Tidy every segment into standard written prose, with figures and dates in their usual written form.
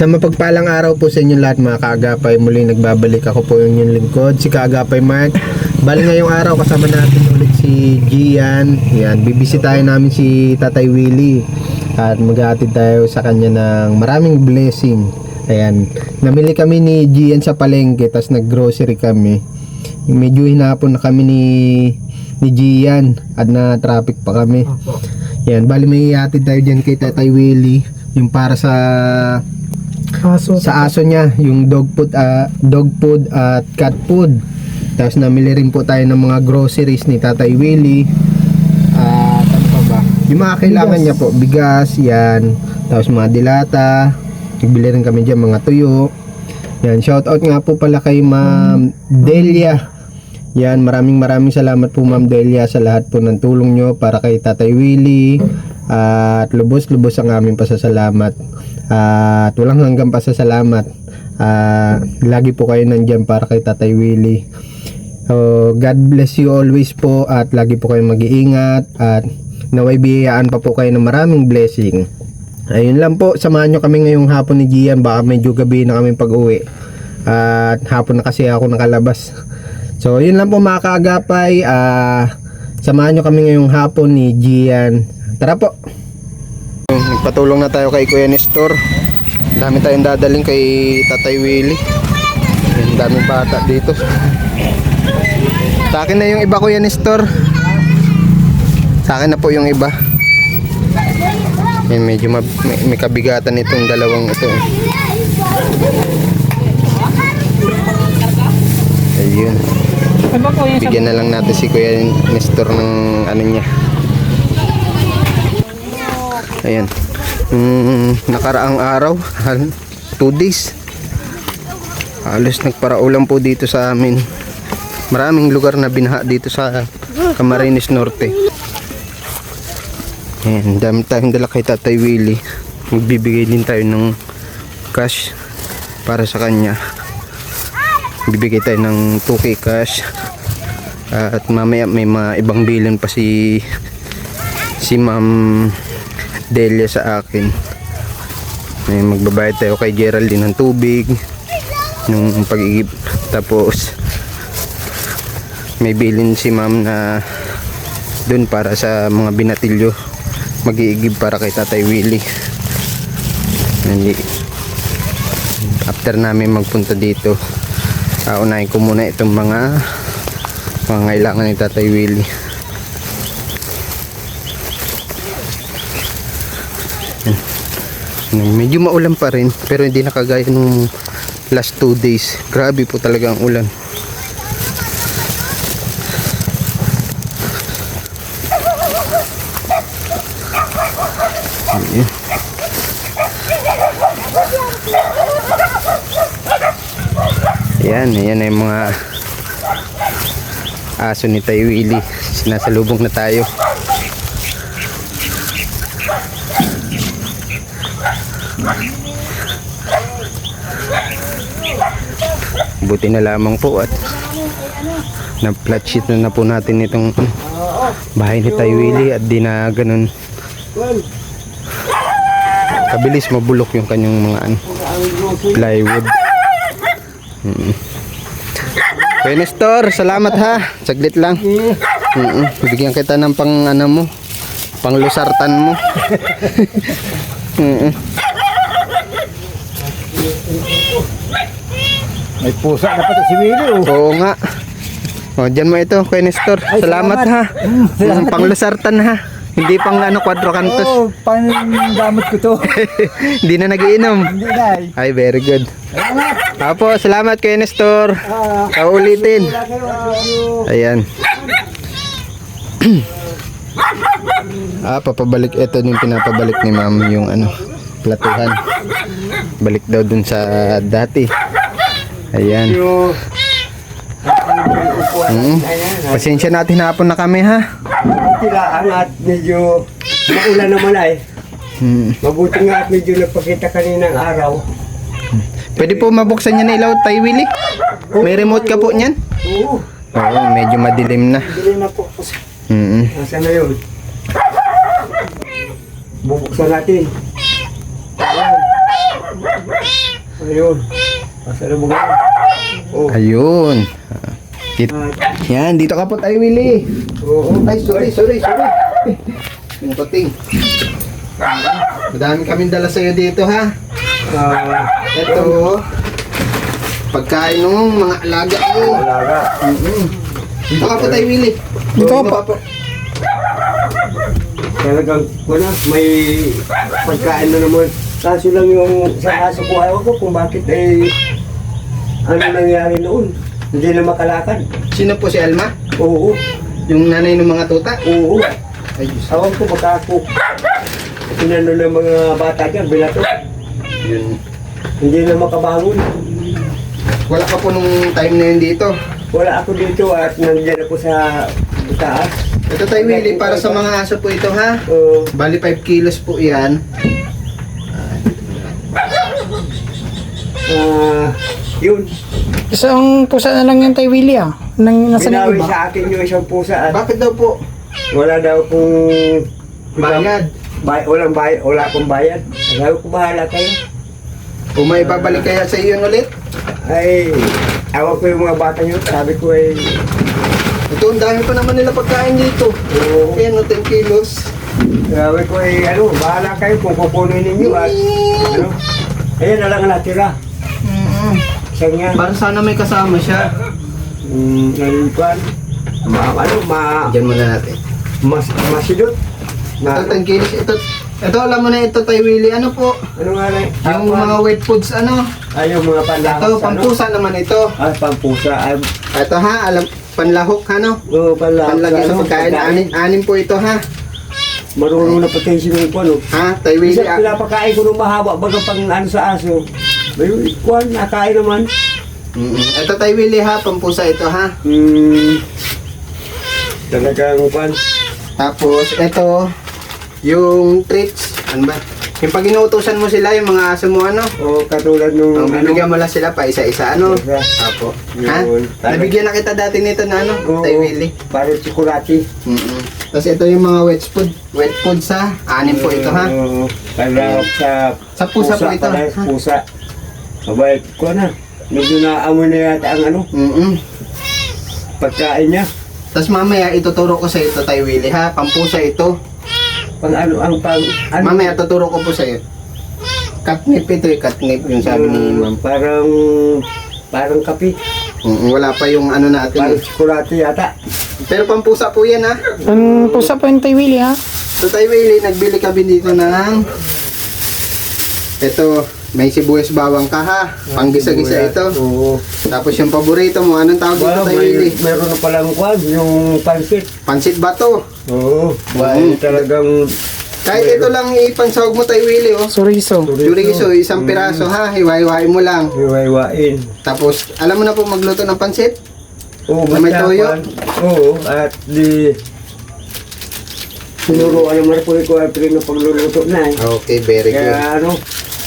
Isang mapagpalang araw po sa inyo lahat mga kaagapay. Muli nagbabalik ako po yung inyong lingkod, si Kaagapay Mark. Bali ngayong araw kasama natin ulit si Gian. Yan, bibisitahin namin si Tatay Willie at maghahatid tayo sa kanya ng maraming blessing. Ayan, namili kami ni Gian sa palengke, tas naggrocery kami. Medyo hinapon na kami ni Gian at na traffic pa kami. Yan, bali may ihatid tayo dyan kay Tatay Willie, yung para sa aso niya, yung dog food at cat food. Tapos namili rin po tayo ng mga groceries ni Tatay Willie. At ano pa ba? Yung mga kailangan niya po, bigas, yan. Tapos mga dilata. Nagbili rin kami dyan mga tuyo. Yan, shout out nga po pala kay Ma'am Delia. Yan, maraming salamat po Ma'am Delia sa lahat po ng tulong nyo para kay Tatay Willie. At lubos-lubos ang aming pasasalamat. At walang hanggang pasasalamat. Lagi po kayo nandyan para kay Tatay Willie. So, God bless you always po at lagi po kayo mag-iingat at naway biyayaan pa po kayo ng maraming blessing. Ayun lang po, samahan nyo kami ngayong hapon ni Gian, baka medyo gabi na kami pag-uwi at hapon na kasi ako nakalabas. So yun lang po mga kaagapay, samahan nyo kami ngayong hapon ni Gian. Tara po. Nagpatulong na tayo kay Kuya Nestor. Dami tayong dadaling kay Tatay Willie. Ang daming bata dito. Sa akin na yung iba, Kuya Nestor. Sa akin na po yung iba. Medyo may kabigatan itong dalawang ito. Ayun. Bigyan na lang natin si Kuya Nestor ng ano niya. Ayan. Nakaraang araw, 2 days. Halos nagparaulan po dito sa amin. Maraming lugar na binaha dito sa Camarines Norte. Ayan, dami tayong dala kay Tatay Willie. Magbibigay din tayo ng cash para sa kanya. Bibigay tayo ng 2K cash. At mamaya may mga ibang bilin pa si Ma'am Delia sa akin. Magbabayad tayo kay Geraldine ng tubig, ng pag-iigib. Tapos may bilin si Ma'am na dun para sa mga binatilyo, mag-iigib para kay Tatay Willie. After namin magpunta dito, unahin ko muna itong mga kailangan ni Tatay Willie. Medyo maulan pa rin, pero hindi nakagaya nung last 2 days. Grabe po talaga ang ulan. Ayan na yung mga aso ni Tay Willie. Sinasalubong na tayo. Buti na lamang po at na flat sheet na po natin itong bahay ni Tay Willie at di na ganun kabilis mabulok yung kanyang mga plywood. Kuya Nestor, salamat ha. Saglit lang. Bigyan kita ng pang mo, pang lusartan mo. May pusa na pati si Willie. Oo nga. Dyan mo ito, Kuya Nestor. Salamat ha. Pang lusartan ha. Hindi pang quadro cantos. Pang-gamot ko to. Hindi na nagiinom. Hindi na. Ay, very good. Apo, salamat Kuya Nestor. Kaulitin. Ayan. Papabalik. Ito yung pinapabalik ni Ma'am yung platuhan. Balik daw dun sa dati. Ayan. Pasensya natin, hapon na kami ha. Tilaan at medyo maulan naman ay. Mabuti nga at medyo nagpakita kaninang araw. Pwede po mabuksan niya na ilaw, Tay Willie? May remote ka po niyan? Oo. Oo, medyo madilim na. Hindi na po. Nasaan na yun? Bubuksan natin. Ayan. Ayun. Pasalubong na. Oh. Ayun. Yan, dito ka po tayo, Willie. Oo. Ay, sorry. Yung pating. Madami kaming dala sa'yo dito, ha? Ito, pagkain ng mga alaga mo. Alaga. Dito ka po tayo, Willie. Dito ka po. Talagang wala, may pagkain na naman. Kaso lang yung sa aso ko, ayaw ko kung bakit ano nangyari noon. Hindi na makalakad. Sino po si Alma? Oo. Yung nanay ng mga tuta? Oo. Ay, Diyos. Awan ko makako. Tinano ng mga bata dyan, bilato. Yun. Hindi na makabangon. Wala ka po nung time na yun dito. Wala ako dito at nandiyan ako sa taas. Ito tayo, Willie, para sa mga aso po ito, ha? Bali 5 kilos po yan. Yun. Isang pusa na lang yung Tay Willie ah. Nasa na Binawi iba. sa akin yung isang pusa at Bakit daw po? wala daw kung Bayad. wala akong bayad. Sabi ko bahala kayo. O may babalik kaya sa iyo ulit? Ay, awan ko yung mga bata nyo. Sabi ko Ito, ang dami pa naman nila pagkain dito. oo. Ayan, 10 kilos. Sabi ko bahala kayo kung kukunin ninyo at ayan na lang ang natira. Isang yan. Para sana may kasama siya. Nalipan. Diyan muna natin. Masidot. Ito, 10 kilos. Ito, alam mo na ito, Tay Willie. Ano po? Ano nga lang? Yung mga wet foods, ano? Ay, yung mga panlahok. Ito, pampusa naman ito. Pampusa. Ito ha, panlahok, ano? Oo, panlahok. Panlagay sa pagkain. Anim po ito, ha? Marunong na pati yung ano. Ha, Tay Willie. Isa pinapakain ko ng mahaba baga pang sa aso. May kwan, nakain naman. Ito, Tay Willie, ha? Pampusa ito, ha? Talagang kwan. Tapos, ito, yung treats. Ano ba? Yung pag inuutosan mo sila, yung mga aso mo, ano? O katulad nung Bibigyan mo lang sila pa isa-isa, ano? Isa. Apo. Ha? Yun. Nabigyan na kita dati nito na, ano? Oo, Tay Willie. parang tsokolate. Tapos ito yung mga wet food sa anim po ito, ha? Oo, para Sa pusa po ito. Para Ha? sa pusa. Abay, ko na. Medyo naamoy na yata ang pagkain niya. Tapos mamaya ituturo ko sa ito, Tay Willie, ha? Pampusa ito. Pang Mamaya tuturo ko po sa iyo. Catnip ito, catnip yung sabi ni ma'am. Parang kape. Wala pa yung ano natin. Parang tsokolate yata. Pero pampusa po yan, ha? Ang pusa po yung Tay Willie ha. So, Tay Willie, nagbili kami dito ng ito, may sibuyas bawang ka, ha? Panggisa-gisa ito. Oo. Tapos yung paborito mo, anong tawag dito, Wow, Tay Willie? meron na palang kwan, yung pansit. Pansit ba to? Oo. Talagang Kahit ito lang ipansahog mo, Tay Willie, oh. Suriso. Chorizo, isang piraso, ha? Hiwa-hiwain mo lang. hiwa-hiwain. Tapos, alam mo na po magluto ng pansit? Oo, Na may basta toyo? kwan. Oo, at sinuruan naman po ko at rin pagluluto na eh. Okay, very good. Kaya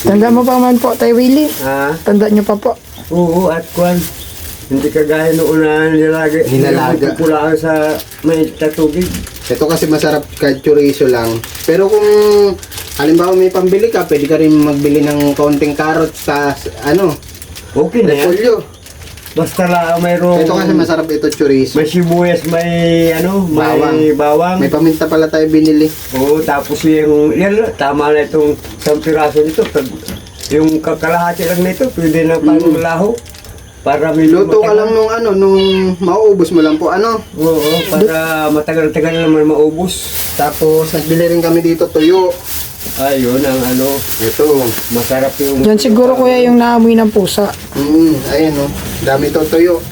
Tanda mo pa man po Tay Willie. Tanda nyo pa po. oo, at kwan. Hindi kagaya noon na Nilalaga. Pupulaan sa may tatubig. Ito kasi masarap kahit chorizo lang. Pero kung halimbawa may pambili ka, pwede ka rin magbili ng kaunting carrots sa Okay na yan. repolyo. Basta lang mayroong... Ito kasi masarap ito chorizo. May sibuyas, may may bawang. May paminta pala tayo binili. Oo, tapos yan, tama na itong isang piraso nito. Yung kakalahati lang nito, pwede na pang laho. Para may Luto ka lang nung mauubos mo lang po, Oo, para matagal-tagal naman maubos. Tapos nagbili rin kami dito tuyo. Ayun, ang Ito. masarap yung... Yan siguro kuya yung naamoy ng pusa. Ayan dami to tuyo.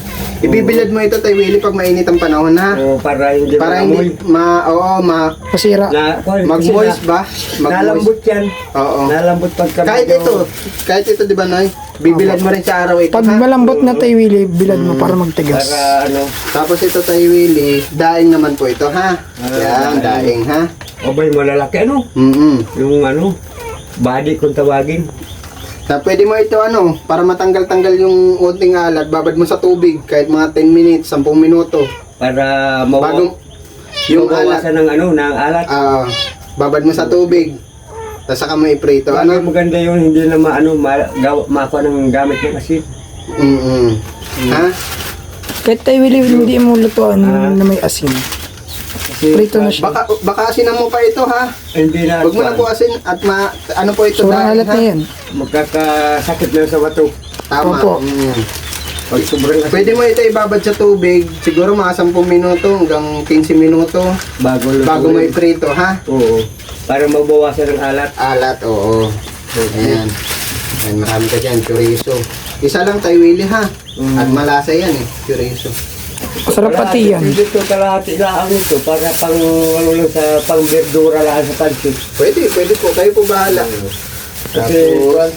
Ibibilad mo ito, Tay Willie, pag mainit ang panahon, ha? Oo, para hindi Para maamoy. hindi, Pasira. mag-moist ba? Nalambot yan. Oo. Nalambot pagka... Kahit ito, di ba, Nay? Bibilad mo rin sa araw ito, Pag ha? malambot na Tay Willie, bilad mo para magtigas. Para Tapos ito, Tay Willie, daing naman po ito, ha? Yan, daing, ha? Obay, malalaki Yung body kung tawagin. Pwede mo ito, para matanggal-tanggal yung unting alat, babad mo sa tubig, kahit mga 10 minutes, 10 minuto. Para Bagong, yung alat, mabawasan ng ng alat. babad mo sa tubig. Tapos saka mo iprito, Ano? ano? Maganda yun, hindi na makuha ng gamit ng asin. Ha? Kahit Tay Willie, hindi mo lutuan na may asin. Kasi, Prito na siya. Baka asinan mo pa ito, ha? Hindi na. Huwag mo na po asin at ano po ito Sobrang halat ha? na yan. Magkakasakit na sa bato. Tama. Opo. Pag sobrang asin, Pwede mo ito ibabad sa tubig, siguro mga 10 minuto hanggang 15 minuto bago bago mo iprito, ha? Oo. Para mabawasan ng alat. Alat, oo. Ayan. Ayan, marami ka dyan, chorizo. Isa lang tayo, Willie, ha? At malasa yan eh, chorizo. Masarap pati yan. Dito kalahati lang ito para pang ano lang sa pang verdura lang sa pancit. Pwede po, kayo po bahala. Kasi Tapos,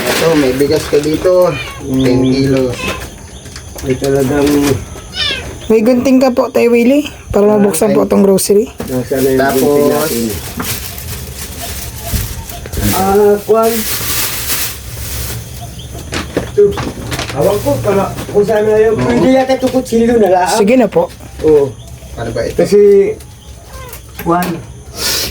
ito, may bigas ka dito, 10 kilos. ay talagang May gunting ka po, Tay Willie, para mabuksan po itong grocery. nasa na yung Tapos, gunting natin. Kwan. Ito. Awang ko, para kung saan na yun. Pwede yata ito kutsilyo na lang. Sige na po. Oo. Ano ba ito? Kasi, kwan.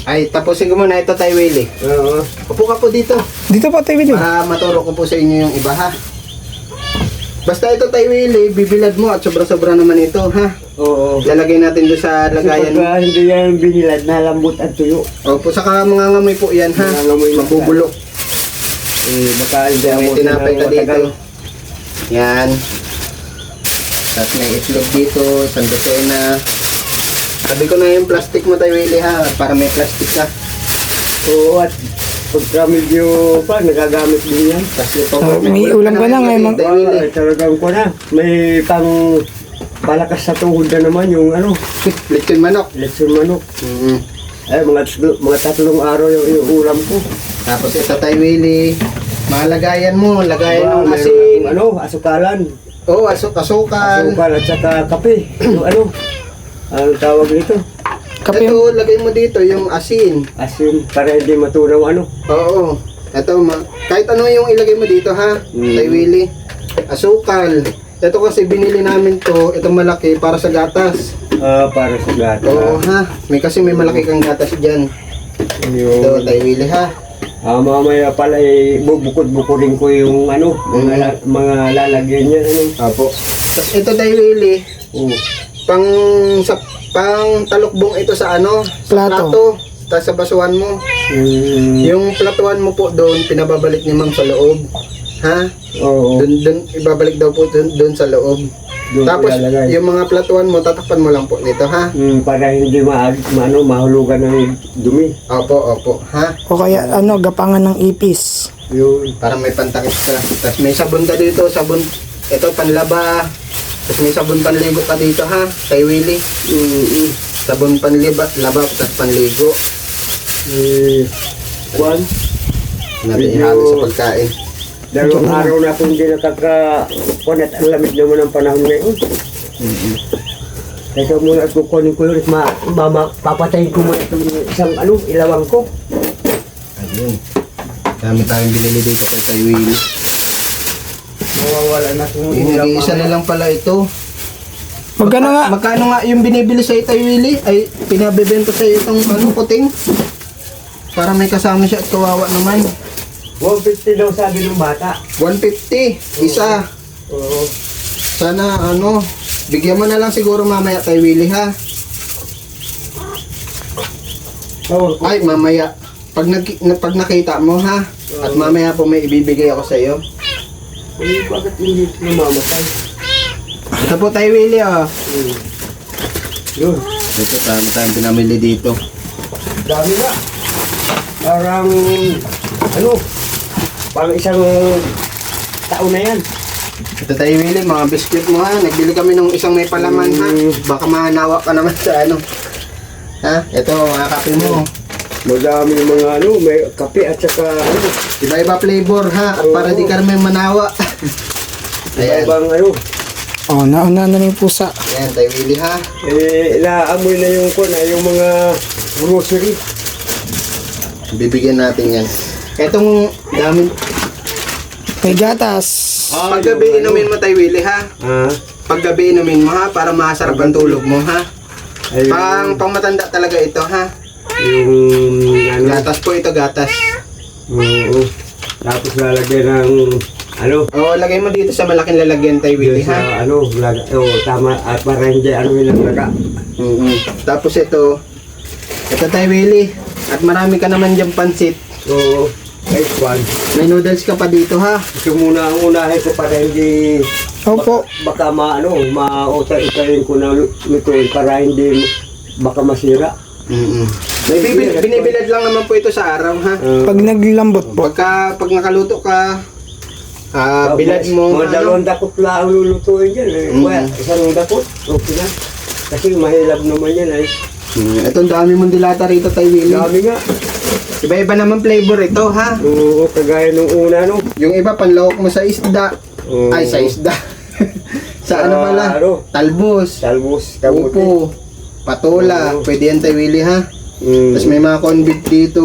Ay, tapusin ko muna ito tayo, Willie. Oo. Upo ka po dito, Dito po, Tay Willie. para maturo ko po sa inyo yung iba, ha? Basta ito tayo, Willie, bibilad mo at sobra-sobra naman ito, ha? Oo. Lalagay natin doon sa Kasi lagayan mo. pagka hindi yan binilad, nalambot ang tuyo. Opo, saka mga ngamoy po yan, ha? Mangangamoy lang. Mabubulok. Baka hindi May ako tinapay ka dito. Yan. Tapos may itlog dito, isang dosena. Sabi ko na yung plastic mo tayo, Willie, ha? Para may plastic ka. Oo, at pagka medyo pa, nagagamit din yan. Tapos ito, May ulam ka na ngayon, Tayo, Willie. Ay, talagang ko na. May pang palakas sa tuhod na naman yung ano, Lechon manok. lechon manok. Ay, mga tatlong araw yung ulam ko. Tapos ito tayo, Willie. Mga lagayan mo, lagayan ng Meron asin. akong ano, asukalan. Oo, asukal. Asukal at saka kape. Yung ano, ang tawag nito. Kape. Ito, lagay mo dito yung asin. Asin, para hindi matunaw ano. Oo. Ito, kahit ano yung ilagay mo dito, ha? Tay Willie. Asukal. Ito kasi binili namin to, itong malaki para sa gatas. Para sa gata. Oo, ha? Kasi may malaki kang gatas dyan. Ito, Yung, Tay Willie, ha? mamaya pala bubukod-bukodin ko yung ano, mga lalagyan niya. Ano. Apo. Tapos ito, Tay Willie, Oo. pang talukbong ito sa ano? Sa Plato. plato. Tapos sa basuhan mo. Yung platuhan mo po doon, pinababalik ni ma'am sa loob. Ha? Oo. Doon ibabalik daw po doon sa loob. Doon Tapos ilalagay. yung mga platuhan mo, tatakpan mo lang po nito, ha? Para hindi mahulugan ng dumi. Opo, ha? O kaya, gapangan ng ipis. Yun. Para may pantakip ka. Tapos may sabon ka dito, sabon. Ito, panlaba. Tapos may sabon panligo ka dito, ha? Kay Willie. Sabon panliba, laba, tapos panligo. Kwan. Natin Medyo- ihalo sa pagkain. Dalawang araw na akong hindi nakaka-kwan at ang lamig naman ang panahon ngayon. Kaya muna at kukunin ko yun at papatayin ko muna itong isang ilawang ko. Ayun. Dami tayong binili dito kay Willie. Mawawala na kung Nag-iisa na lang pala ito. Magkano nga? Magkano nga yung binibili sa Tay Willie? Ay, pinabibenta sa itong puting? Para may kasama siya at kawawa naman. 150 daw sabi ng bata. 150, isa. Oo. Sana bigyan mo na lang siguro mamaya Tay Willie, ha? Tawag ko. Ay, mamaya. Pag nakita mo, ha? At mamaya po may ibibigay ako sa iyo. Bakit hindi namamatay? Ito po Tay Willie, oh. Yun. Ito, tayong pinamili dito. Dami na. Parang, parang isang taon na yan. Ito Tay Willie, mga biscuit mo, ha? Nagbili kami ng isang may palaman, ha? Baka mahanawa ka naman sa Ha? Ito, mga kape mo. Madami yung mga may kape at saka Iba-iba flavor, ha? At para di ka naman manawa. Ayan. ibang Nauna na yung pusa. Ayan, Tay Willie, ha? inaamoy na yung yung mga grocery. Bibigyan natin yan. Etong dami. May gatas. Paggabi inumin mo Tay Willie, ha? Paggabi inumin mo, ha? Para masarap ang tulog mo, ha? Ayun. Pang matanda talaga ito, ha? Yung ano. Gatas po ito, gatas. Oo. Tapos lalagyan ng ano. Oo, lagay mo dito sa malaking lalagyan tayo, Willie, Sa ha? ano, tama. At para hindi ano yung laga. Tapos ito tayo, Willie. At marami ka naman dyan pansit. Oo. Ay, kwan. May noodles ka pa dito, ha? Ito muna ang unahin ko para hindi Opo. baka mautay-utayin ko na lutuin para hindi baka masira. Binibilad lang naman po ito sa araw, ha? Pag naglambot po. Pag nakaluto ka, bilad mo. Mga dalawang dakot lang ang lulutuin dyan. Kaya isang dakot, okay na. Kasi mahilab naman yan ay. Itong dami mong dilata rito tayo, Willie. Dami nga. Iba-iba naman flavor ito, ha? Oo, kagaya nung una no. Yung iba, panlawak mo sa isda. Oo. Ay, sa isda. Sa ano pala? ano? Talbos. Talbos, kamuti. Upo. Patola. Oo. Pwede yan tayo, Willie, ha? Mm. Tapos may mga convict dito.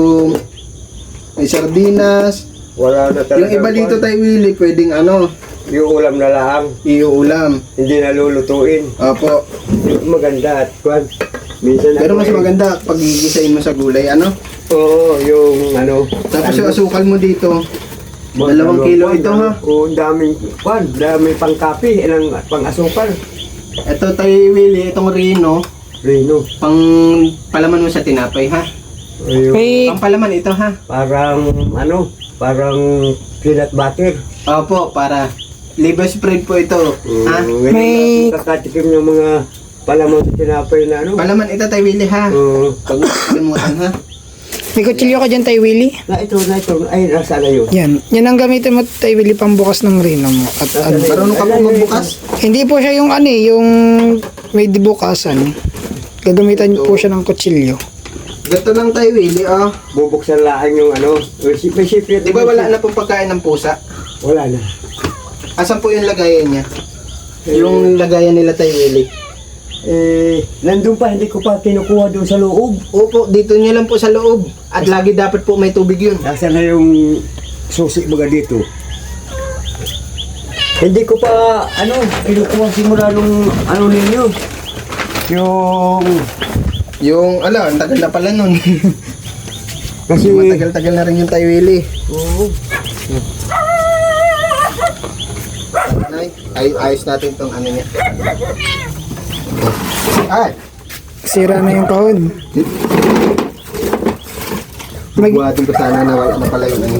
May sardinas. Wala na talaga. Yung iba dito tayo, Willie, pwedeng ano, Yung ulam na lang, iuulam. hindi na lulutuin. Opo. Yung maganda at kwan. Minsan Pero ako mas maganda pag gigisain mo sa gulay, ano? Oo, yung ano. Tapos yung asukal mo dito, 2 kilo ito, ha? Oo, daming kwan, daming pang kape, ilang pang asukal. Ito tayo, Willie, itong Rino, Rino. pang palaman mo sa tinapay, ha? Ayun. May, Pang palaman ito, ha? Parang ano, parang peanut butter. Opo, para liver spread po ito, ha? May- Kakatikim yung mga palamang tinapay na ano. Palaman ito tayo, Willie, ha? Oo. Pag kalimutan, ha? may kutsilyo ka dyan tayo, Willie. Na ito, ay, nasa na yun. Yan. Yan ang gamitin mo tayo, Willie, pambukas ng rino mo. At ano. Marunong ka po magbukas? Hindi po siya yung ano eh, yung may dibukasan. Gagamitan po siya ng kutsilyo. Gato lang tayo, Willie, oh. Bubuksan lang yung ano. May sipit. Di ba wala na pong pagkain ng pusa? Wala na. Asan po yung lagayan niya? Yung lagayan nila tayo, Willie. Nandun pa, hindi ko pa kinukuha doon sa loob. Opo, dito niya lang po sa loob. At lagi dapat po may tubig yun. Nasa na yung susi mga dito. Hindi ko pa, kinukuha simula nung, ninyo. Yung, ang tagal na pala nun. Kasi, Matagal-tagal na rin yung tayo, Willie. oo. Ayos natin itong ano niya. Ay! Sira na yung kahon. Buhatin ko sana na wala na pala yung ano.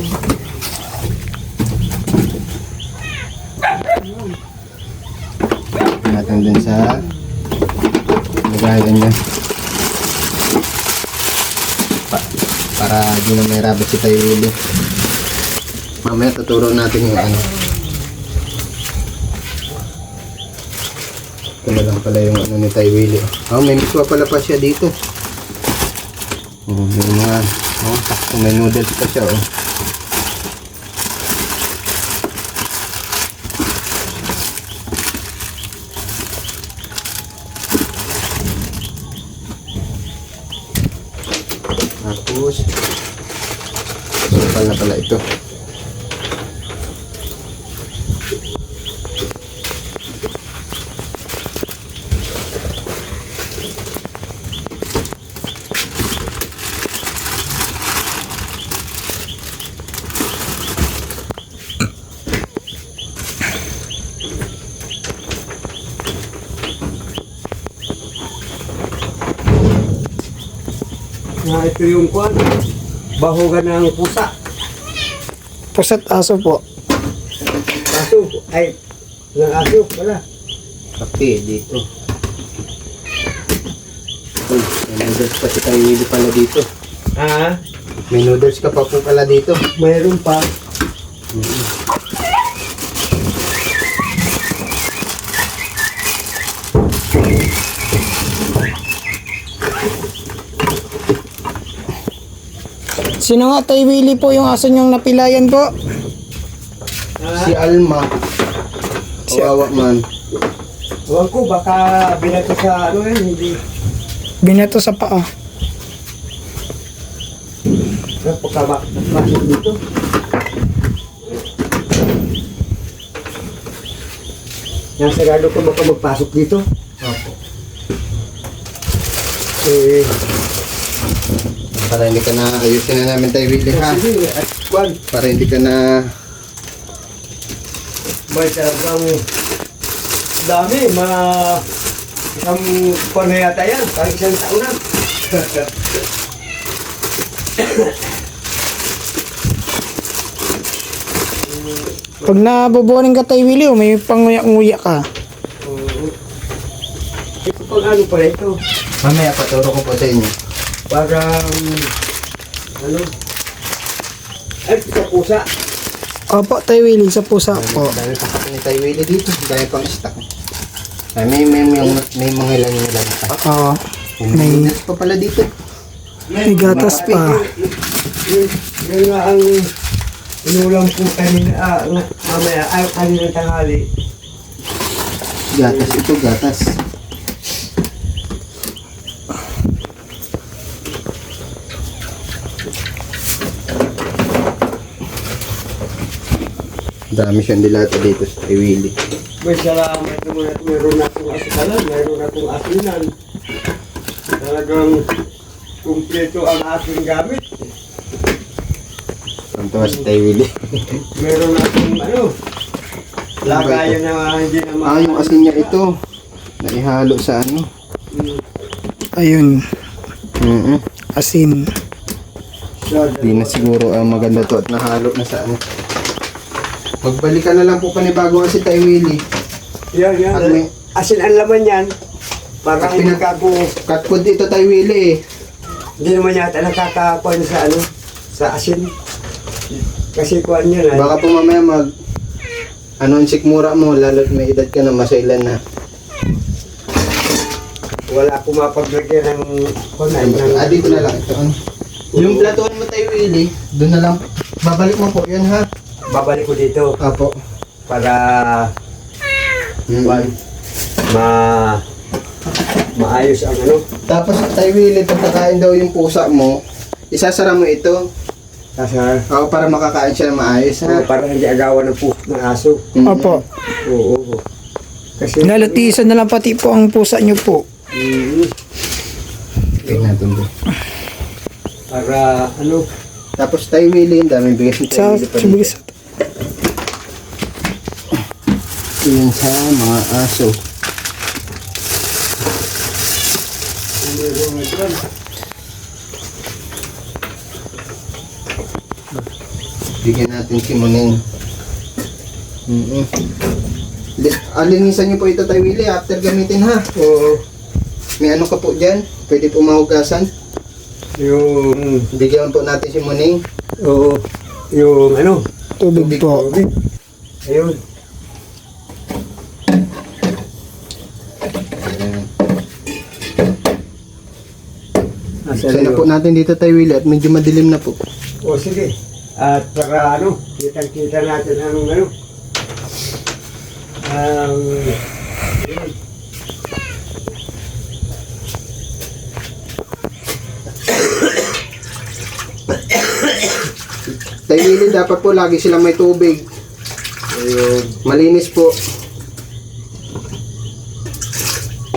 Natin din sa lagayan niya. Para di na may rabbit si tayo, Willie. Mamaya tuturo natin yung ano. Ito na lang pala yung ano ni Tay Willie. May miswa pala pa siya dito. May mga, sakto may noodles pa siya, Tapos, sukal na pala ito. Ito yung kwan. Bahugan ng pusa. Pusat aso po. Aso, ng aso, wala. Kape dito. Uy, may noodles pa si Tay Willie pala dito. May noodles ka pa po pala dito. Mayroon pa. Sino nga tayo, Willie po yung aso niyong napilayan po? Si Alma. Kawawa man. Huwag ko, baka binato sa hindi. Binato sa paa. Pagkabakit dito. Nasagado ko baka magpasok dito. Opo. Para hindi ka na ayusin na namin tayo Willie ha. Sige, at kwan, Para hindi ka na may talagang dami, isang kwan na yata yan, parang isang taon na. Pag naboboning ka tayo, Willie, oh, may panguya-nguya ka. Oo. Ito pang ano pala ito, mamaya paturo ko po sa inyo. parang ano, ay sa pusa. Opo, tayo, Willie, sa pusa po. Dami pa kami ni tayo Willie dito. Dami pang stock. Ay, may mga ilan pa. Oo. May May- nuts pa pala dito. May gatas pa. Yun nga ang inulang ko kanina, mamaya, kaninang tanghali. Gatas ito, gatas. Dami siyang dilata dito sa kay Willie. May salamat naman at mayroon akong asikalan, mayroon akong asinan. Talagang kumpleto ang aking gamit. Ang tawa si Tay Willie. Mayroon akong ano, lagayan na hindi na Yung asin niya ito. Naihalo sa ano. Ayun, Mm asin. Di na siguro maganda to at nahalo na sa ano. Magbalik ka na lang po panibago kasi Tay Willie. Yan, yan. At may- Asin ang laman yan. Parang At hindi pinag- ka po, Cut food dito Tay Willie. hindi naman yata nakakakuan sa ano, sa asin. Kasi kuan yun ay, Baka po mamaya ano ang sikmura mo, lalo't may edad ka na, masailan na. wala akong mapaglagyan ng kuan ay, ng, Dito na lang ito. Ano? Yung platuan mo Tay Willie, doon na lang. Babalik mo po, yan ha. babalik ko dito Apo. para Mm. kuan, maayos ang ano. Tapos Tay Willie, pagkakain daw yung pusa mo, isasara mo ito. Kasi Para makakain siya na maayos ha. para hindi agawan ng puso ng aso. Mm. Opo. Oo. Kasi Nalatisan na lang pati po ang pusa nyo po. Tingnan natin doon. para ano, Tapos Tay Willie, ang daming bigas ni Tay Sa Willie pa dito. bigas. Yun sa mga aso. Bigyan natin si Muning. Alinisan niyo po ito Tay Willie after gamitin ha. oo, May ano ka po dyan? Pwede po mahugasan. yung Bigyan po natin si Muning. oo, yung ano, Tubig po. tubig. Ayun. Sana po natin dito Tay Willie at medyo madilim na po. O sige. At para ano, kitang-kita natin ang ano. Yun. Tay Willie, dapat po lagi silang may tubig. Ayun. Malinis po.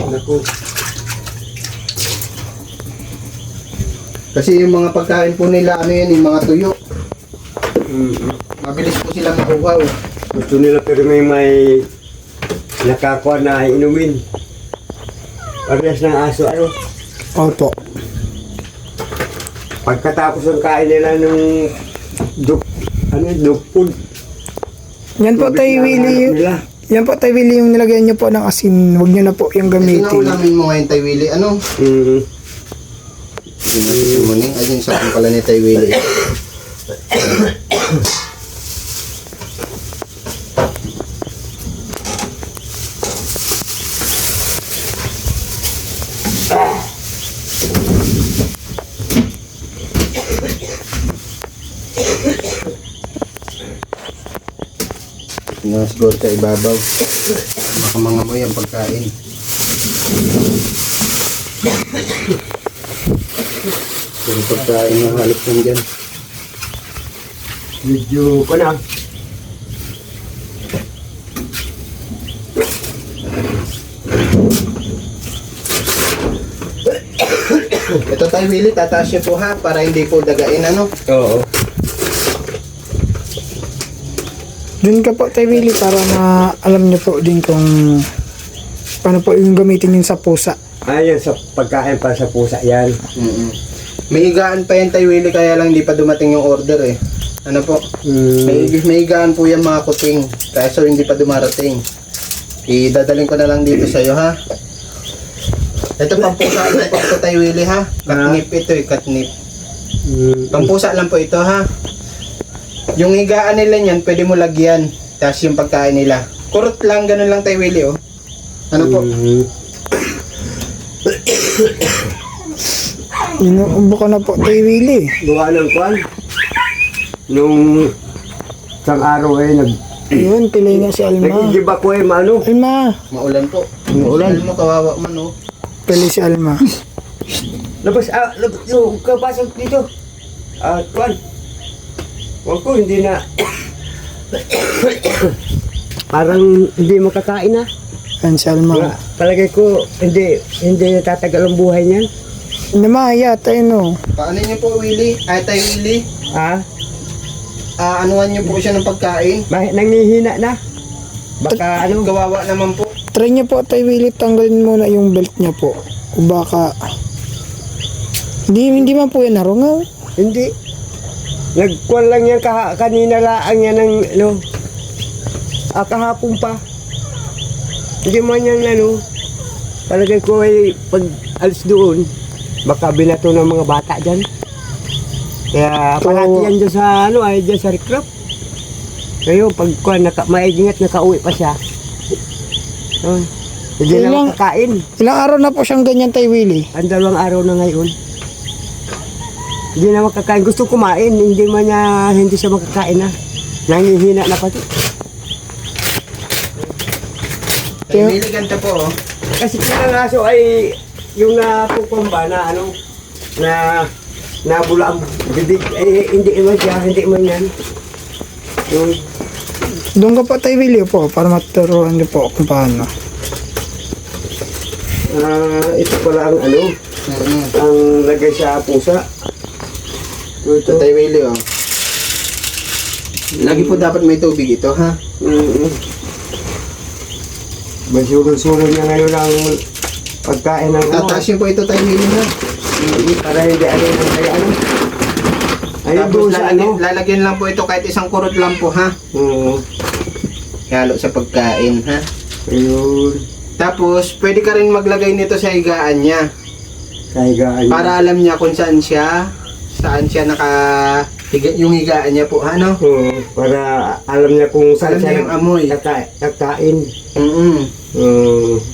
Naku. Kasi yung mga pagkain po nila, ano yan, yung mga tuyo. Mabilis po sila mahuhaw. Gusto nila pero may nakakuha na inumin. Parehas ng aso, ano. Opo. Pagkatapos ng kain nila ng dog food. Yan po tayo, Willie. Nila. Yan po tayo, Willie, yung nilagyan nyo po ng asin. Huwag nyo na po yung gamitin. Sinaulamin mo ngayon, Tay Willie, ano? Hindi na si Muning. Ayun, sa pala ni Tay Willie. Nasgor sa ibabaw. Baka mangamoy ang pagkain. Puro pagkain na halos lang dyan. Medyo ko na. Ito Tay Willie, tataas niyo po ha, para hindi po dagain, ano? Oo. Dun ka po, Tay Willie, para alam niyo po din kung paano po yung gamitin yun sa pusa. Ayun, sa pagkain para sa pusa yan. May higaan pa yan, Tay Willie, kaya lang hindi pa dumating yung order eh. Ano po? May higaan po yan mga kuting, kaso hindi pa dumarating. Idadaling ko na lang dito sa'yo ha. Ito pampusa ito po ito, Tay Willie ha. Katnip ito eh, katnip. Pampusa lang po ito ha. Yung higaan nila niyan, pwede mo lagyan. Tapos yung pagkain nila. Kurot lang, ganun lang, Tay Willie oh. Ano po? Inuubo ka na po, Tay Willie. Gawa ng kwan. Nung isang araw ay Ayun, pilay nga si Alma. nag-igiba ko ay maano. Alma, Maulan po. Maulan. Mo, kawawa man oh. pilay si Alma. Labas, yung kapasok dito. Kwan. Huwag ko, hindi na. Parang hindi makakain na. Ayan si Alma. Palagay ko, hindi natatagal ang buhay niyan. Namaya, tayo no. Paano niyo po, Willie? Ay, Tay Willie? Anuhan niyo po siya ng pagkain? Bakit nangihina na? Baka ano? Kawawa naman po. Try niyo po, Tay Willie, tanggalin muna yung belt niya po. O baka... Hindi man po yan narungaw. Hindi. Nagkuhan lang yan kanina laang yan ng ano. Kahapon pa. Hindi man yan ano. Palagay ko ay pag alis doon, baka binato ng mga bata dyan. Kaya parati yan dyan sa ano ay dyan sa recrap. Kayo pag kuhan, maigingat nakauwi pa siya. Hindi na Ilang- makakain. Ilang araw na po siyang ganyan, Tay Willie. Ang 2 araw na ngayon. Hindi na makakain. Gusto kumain. Hindi siya makakain na. Nangihina na pati. Tay Willie, ganito po oh. Kasi kinangaso ay yung nakukumba na ano, na nabula ang bibig. Hindi man yan. Yung, Doon ka po, Tay Willie po, para maturuan niyo po kung paano. ito pala ang ano, ang lagay sa pusa. Ito, Tay Willie oh. Lagi po dapat may tubig ito ha. Masulong-sulong niya ngayon ang pagkain ng Tataas niyo po ito, Tay Willie ha. para hindi ano kaya ano. Ayun Tapos doon sa ano. lalagyan lang po ito kahit isang kurot lang po ha. Halo sa pagkain ha. Ayun. Tapos pwede ka rin maglagay nito sa higaan niya. Kahigaan. Para alam niya kung saan siya yung higaan niya po, ano? Para alam niya kung saan Alam niya siya yung amoy. nagkain.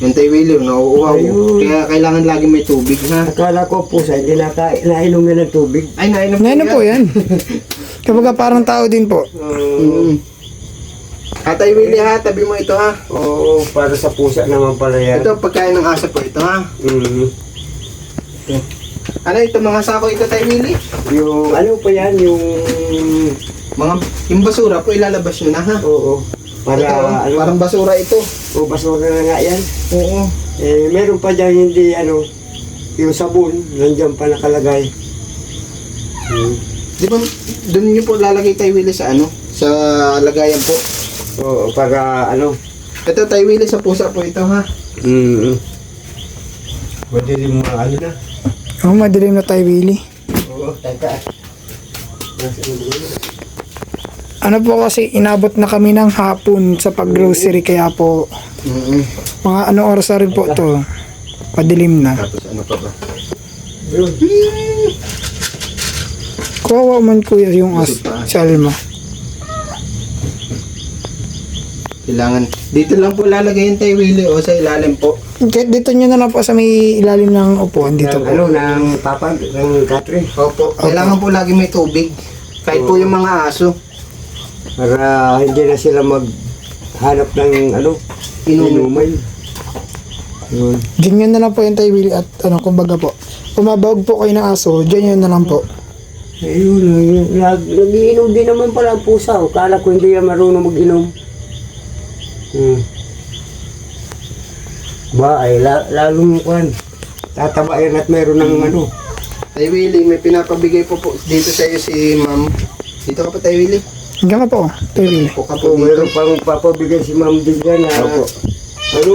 Yung Tay Willie, nauuhaw. Ayun. Kaya kailangan lagi may tubig, ha? Akala ko po sa hindi nainom niya ng tubig. Ay, nainom Ngayon po yan. Kapag parang tao din po. Tay Willie, ha? Tabi mo ito, ha? Oo, para sa pusa naman pala yan. Ito, pagkain ng aso po ito, ha? Ano ito, mga sako ito, Tay Willie? Yung ano pa yan, yung Yung basura po, ilalabas nyo na, ha? oo. Para Ito, ano, parang basura ito. o basura na nga yan. Oo. Meron pa dyan hindi ano, yung sabon, nandiyan pa nakalagay. Di ba, doon nyo po lalagay, Tay Willie, sa ano? Sa lagayan po. Oo, para ano. Ito, Tay Willie, sa pusa po ito, ha? Pwede rin mga ano na. Madilim na, Tay Willie. Oo, tata. Ano po kasi inabot na kami ng hapon sa pag-grocery kaya po mga anong oras na rin po to. Madilim na. Tapos ano pa ba? Yun. Kawawa man kuya yung si Alma. Kailangan. Dito lang po lalagay yung Tay Willie o sa ilalim po. Dito nyo na lang po sa may ilalim ng upuan dito po. Ano, ng papag, ng Catherine. Opo. Kailangan po lagi may tubig. Kahit po yung mga aso. Para hindi na sila maghanap ng ano, inuman. Yun. Diyan nyo na lang po yung Tay Willie at ano, kumbaga po. Pumabawag po kayo ng aso, diyan nyo na lang po. Ayun, nag-iinom din naman pala ang pusa. Kala ko hindi yan marunong mag-inom. Ba, ay lalong kwan. Tatabain at meron ng ano, Tay Willie, may pinapabigay po dito sa iyo si ma'am. Dito ka pa, Tay Willie. Hanggang ka po, Tay Willie. Po ka po Oh, dito. meron pang papabigay si Ma'am Dilia na Opo. ano?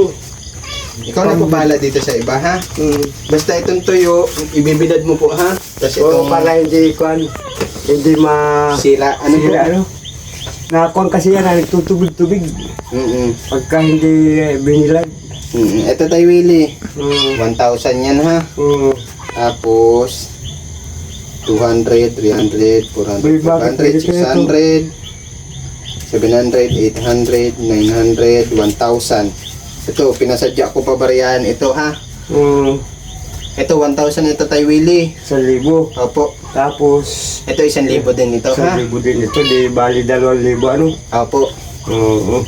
Ikaw na po bahala dito sa iba, ha? Mm. Basta itong tuyo, ibibilad mo po, ha? Tapos O itong para hindi kuan, hindi sila, ano po? sira, ano? Nakuan kasi yan, nagtutubig-tubig. Pagka hindi binilad. Ito, Tay Willie. Mm. 1,000 yan, ha? Mm. Tapos 200, 300, 400, May bakit 500, 600, 700, 800, 900, 1,000. Ito, pinasadya ko pa bariyan. Ito, ha? Mm. Ito, 1,000 ito, Tay Willie. 1,000. Opo. Tapos, Ito, 1,000 din ito, ha? 1,000 din ito, di bali 2,000, ano? Opo. Oo.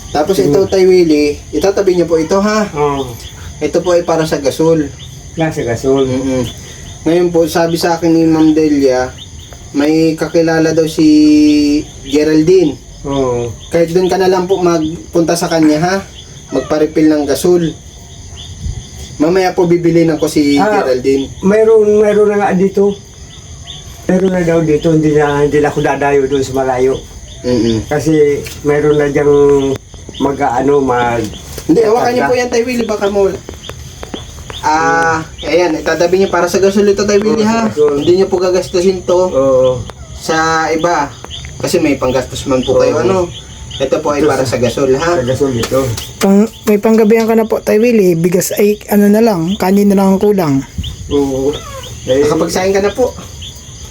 Tapos ito, Tay Willie, itatabi niyo po ito, ha? Oo. Ito po ay para sa gasol. Nasa gasol. Ngayon po, sabi sa akin ni Ma'am Delia, may kakilala daw si Geraldine. Oo. Kahit doon ka na lang po magpunta sa kanya, ha? Magpa-refill ng gasol. Mamaya po bibilinan ko si Geraldine. Mayroon na nga dito. Meron na daw dito, hindi na ako dadayo doon sa malayo. Kasi mayroon na diyang Hindi, hawakan niyo po yan, Tay Willie, baka mo. Ayan, itatabi niyo para sa gasol ito, Tay Willie, ha? gasol. Hindi niyo po gagastusin to Oo. sa iba. Kasi may panggastos man po kayo, Oo. ano? Ito po ay para sa gasol, ha? Sa gasol dito. May panggabihan ka na po, Tay Willie. Bigas ay ano na lang, kanin na lang ang kulang. Oo. Nakapagsahin ka na po.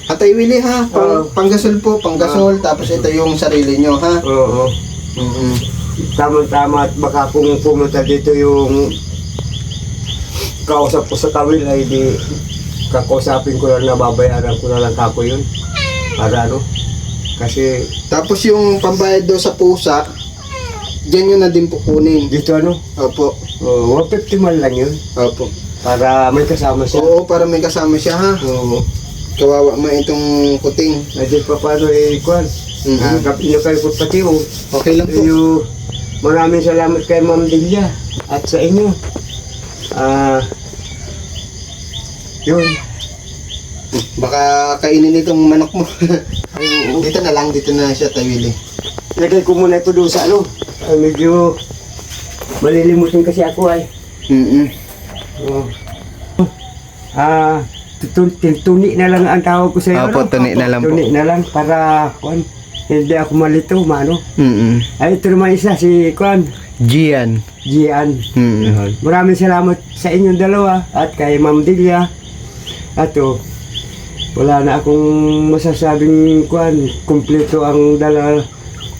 Tay Willie, ha? Panggasol po, panggasol. Tapos ito yung sarili nyo, ha? Oo. Tama-tama at baka kung pumunta dito yung kausap ko sa kawil ay di kakausapin ko lang na babayaran ko na lang kako yun. Para ano? Kasi Tapos yung pambayad daw sa pusa, dyan yun na din po kunin. dito ano? Opo. 150 man lang yun. Opo. Para may kasama siya. Oo, para may kasama siya, ha? Oo. Kawawa man itong kuting. Medyo pa paano kuhan. Kapit nyo kayo po pati o. Okay lang po. Maraming salamat kay Ma'am Delia at sa inyo. Yun. Baka kainin itong manok mo. Dito na lang, dito na siya, Tay Willie. Lagay ko muna ito doon sa ano. Medyo malilimutin kasi ako ay. Tuni na lang ang tawag ko sa iyo. Opo, tuni na lang po. Tuni na lang para kuhan. Hindi ako malito, mano. Ay, ito naman isa, si kuhan. Gian. Gian. Maraming salamat sa inyong dalawa at kay Ma'am Delia. Ato, wala na akong masasabing kuhan. Kumpleto ang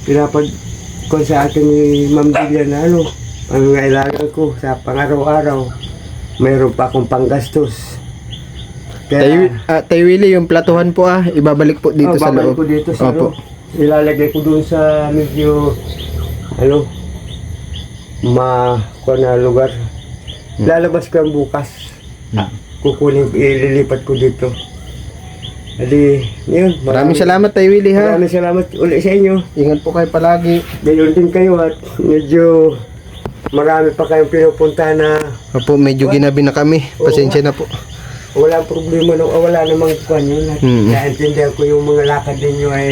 pinapag kuhan sa akin ni Ma'am Delia na ano. Ang kailangan ko sa pang-araw-araw. Mayroon pa akong panggastos. Tay Willie, yung platuhan po, ibabalik po dito sa babalik loob. ko dito sa Opo. loob. Ilalagay ko doon sa medyo kuha na lugar. Lalabas ko ang bukas. Kukunin, ililipat ko dito. Adi, yun. Maraming salamat, Tay Willie, ha? Maraming salamat ulit sa inyo. Ingat po kayo palagi. Gayon din kayo at medyo marami pa kayong pinupunta na Opo, medyo ginabi na kami. Pasensya na po. walang problema nung wala namang kuhan yun. At naintindihan ko yung mga lakad ninyo ay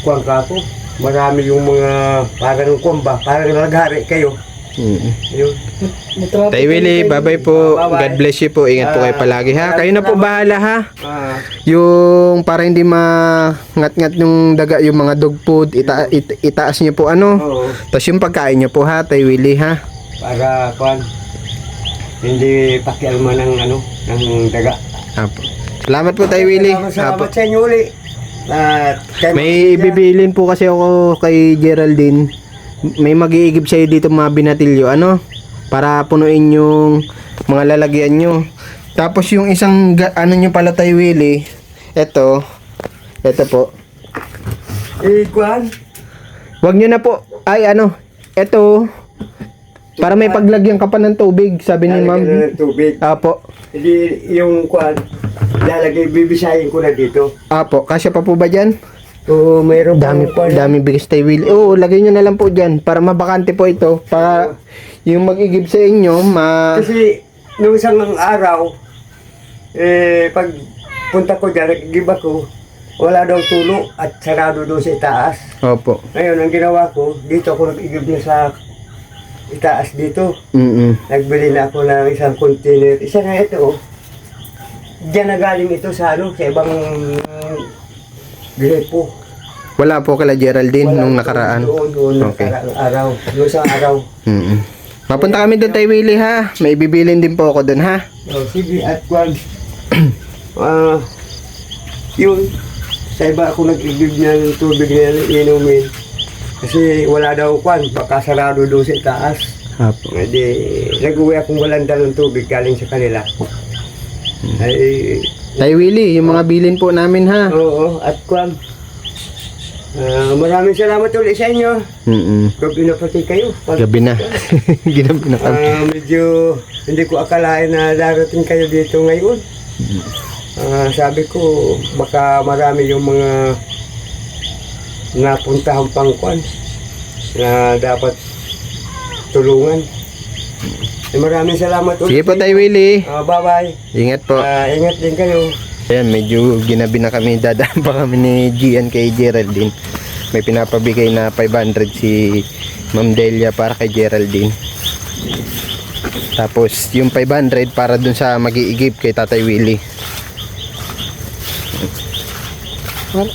kuhan ka ako. Marami yung mga parang kumba, parang naghari kayo. Yun. Tay Willie, bye-bye po. Bye-bye. God bless you po. Ingat po kayo palagi, ha? Kayo na po bahala, ha? Ah, Yung para hindi mangat-ngat yung daga, yung mga dog food, itaas niyo po ano. oo. Tapos yung pagkain niyo po, ha, Tay Willie, ha? Para kuhan. Hindi pakialma ng ng daga. Apo. Salamat po, Tay Willie. Salamat Apo. sa inyo uli. At kay May bibilin po kasi ako kay Geraldine. May mag-iigib sa'yo dito mga binatilyo, ano? Para punuin yung mga lalagyan nyo. Tapos yung isang, nyo pala, Tay Willie, eto po. kuhan. Wag nyo na po, eto, para may paglagyan ka pa ng tubig, sabi ni Lalagyan na ma'am. ng tubig. Apo, Hindi yung kuhan. Lalagay, bibisahin ko na dito. apo, kasya pa po ba dyan? Oo, mayroon Dami bigas, Tay Willie. Oo, lagay nyo na lang po dyan, para mabakante po ito, para yung mag-igib sa inyo, Kasi nung isang araw, pag punta ko dyan, nag-give ako, wala daw tulo at sarado doon sa itaas. Opo. Ngayon, ang ginawa ko, dito ako nag-give na sa itaas dito. Nagbili na ako ng isang container. Isa na ito, oh. Diyan na galing ito sa ano, sa ibang grepo. Wala po kala Geraldine nung nakaraan. Doon Okay. nakaraang araw. Doon sa araw. Mapunta kami doon tayo, Willie, ha? May bibilin din po ako doon, ha? Oh, sige, at kwan. Yun. Sa iba ako nag-give niya ng tubig na inumin. Kasi wala daw kwan. Baka sarado doon sa itaas. Apo. Hindi, nag-uwi akong walang dalong tubig galing sa kanila. Ay, Tayo, Willie, yung mga bilin po namin, ha? oo, at kwan. Maraming salamat ulit sa inyo. Gabi na pati kayo. Gabi na. Ginabi na kami. Medyo hindi ko akalain na darating kayo dito ngayon. Sabi ko, baka marami yung mga napuntahang pangkwan na dapat tulungan. Maraming salamat ulit. Sige po tayo, Willie. Bye-bye. Ingat po. Ingat din kayo. Ayan, medyo ginabi na kami. Dadaan pa kami ni Gian kay Geraldine. May pinapabigay na 500 si Ma'am Delia para kay Geraldine. Tapos yung 500 para dun sa mag-iigib kay Tatay Willie.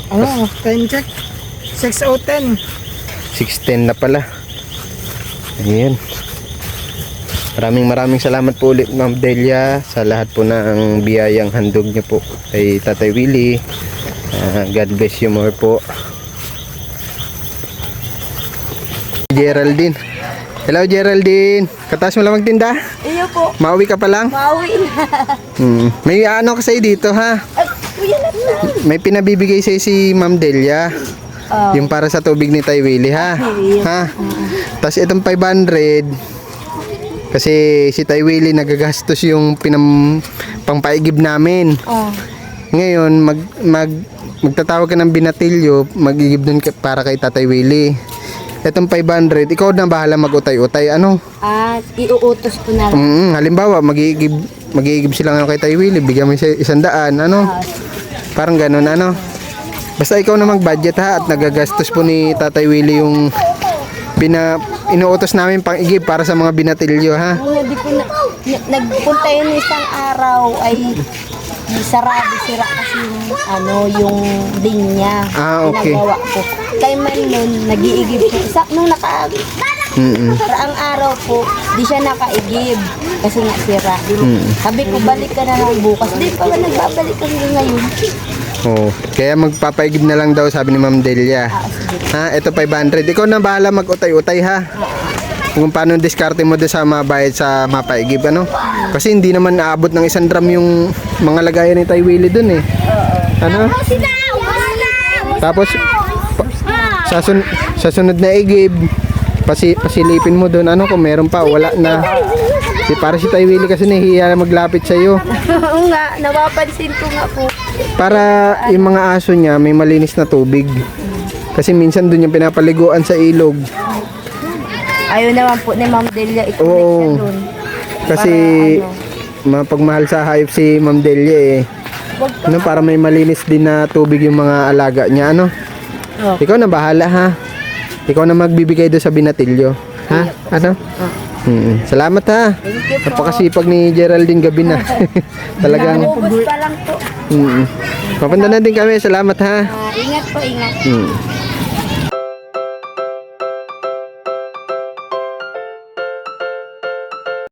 Ano, time check. 6:10. 6:10 na pala. Ayan. Maraming salamat po ulit, Ma'am Delia, sa lahat po ng biyayang handog niyo po kay Tatay Willie. God bless you more po. Geraldine. Hello, Geraldine. Kataas mo lang magtinda? Iyo po, Mauwi ka pa lang? mauwi na. May ano ka sa'yo dito, ha? Ay, kuya na. May pinabibigay sa'yo si Ma'am Delia. Yung para sa tubig ni Tay Willie, ha? Ha? Tapos itong 500, kasi si Tay Willie nagagastos yung pangpaigib namin. Ngayon, magtatawag ka ng binatilyo, magigib dun para kay Tatay Willie. Itong 500, ikaw na bahala mag-utay-utay. Ano? Iuutos ko na lang. Halimbawa, magigib sila ngayon kay Tay Willie, bigyan mo siya 100, ano? Parang ganun, ano? Basta ikaw na mag-budget, ha? At nagagastos po ni Tatay Willie yung inuutos namin pang igib para sa mga binatilyo, ha? Hindi ko na, nagpunta yun isang araw ay sarado sira kasi yung linya. Okay. Pinagawa ko. Kay man nun, nag-iigib siya. Nung ang araw po, di siya nakaigib kasi nga sira. Sabi ko, balik ka na lang bukas. Di pa ba nagbabalik hanggang ngayon? Kaya magpapaigib na lang daw, sabi ni Ma'am Delia. Ha, ito 500. Ikaw na bahala mag-utay-utay, ha? Kung paano diskarte mo doon sa mabayad sa mapaigib, ano? Kasi hindi naman naabot ng 1 drum yung mga lagayan ni Tay Willie doon, eh. Ano? Tapos sa sunod na igib, pasilipin mo doon, ano, kung meron pa, wala na. Para si Tay Willie kasi nahihiya maglapit sa iyo. Oo nga, napapansin ko nga po. Para yung mga aso niya may malinis na tubig. Kasi minsan doon yung pinapaliguan sa ilog. Ayaw naman po ni Ma'am Delia i-connect Oo. siya dun. Kasi mapagmahal sa hayop si Ma'am Delia, eh. Ano, para may malinis din na tubig yung mga alaga niya, ano? Ikaw na bahala, ha? Ikaw na magbibigay doon sa binatilyo. Ha? Ano? Salamat, ha? Thank you po. Napakasipag ni Geraldine gabi na. Talagang Ubus pa lang po. Papunta na din kami. Salamat, ha? Ingat po, ingat.